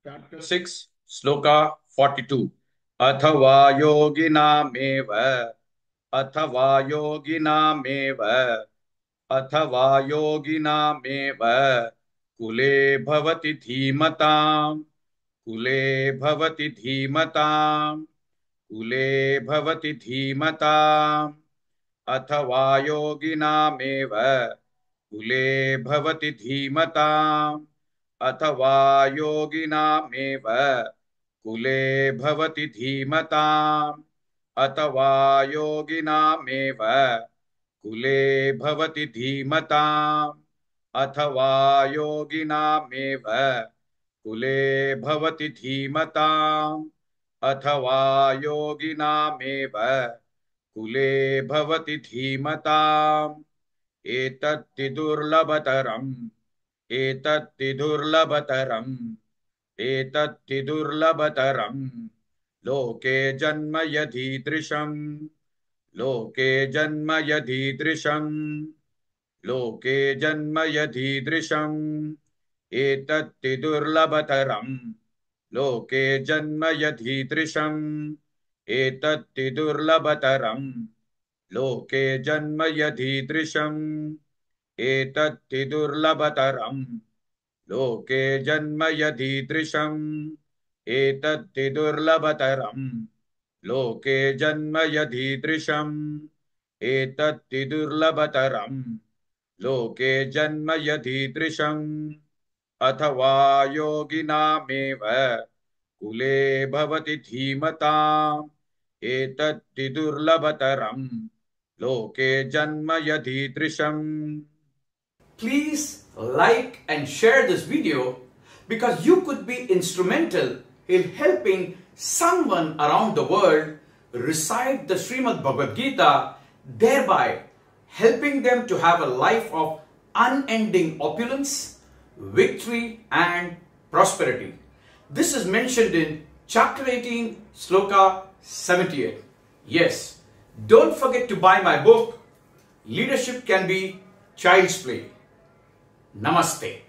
Chapter 6, Sloka 42. अथवा योगिनामेव अथवा योगिनामेव अथवा योगिनामेव कुले भवति धीमताम् कुले भवति धीमताम् कुले भवति धीमताम् अथवा योगिनामेव कुले भवति धीमताम् अथवा योगिनामेव कुले भवति धीमताम् अथवा योगिनामेव कुले भवति धीमताम् अथवा योगिनामेव कुले भवति धीमताम् अथवा योगिनामेव कुले भवति धीमताम् एतत्ति दुर्लभतरम् एतत्ति दुर्लभतरम् एतत्ति दुर्लभतरम् लोके जन्म यदीदृशम् लोके जन्म यदीदृशम् लोके जन्म यदीदृशम् एतत्ति दुर्लभतरम् लोके जन्म यदीदृशम् एतत्ति दुर्लभतरम् लोके जन्म यदीदृशम् एतत्ति दुर्लभतरम् लोके जन्म यदीदृशम् एतत्ति दुर्लभतरम् लोके जन्म यदीदृशम् एतत्ति दुर्लभतरम् लोके जन्म यदीदृशम् अथवा योगिनामेव कुले भवति धीमताम् एतत्ति दुर्लभतरम् लोके जन्म यदीदृशम्. Please like and share this video because you could be instrumental in helping someone around the world recite the Srimad Bhagavad Gita, thereby helping them to have a life of unending opulence, victory and prosperity. This is mentioned in chapter 18, Sloka 78. Yes, don't forget to buy my book, Leadership Can Be Child's Play. Namaste.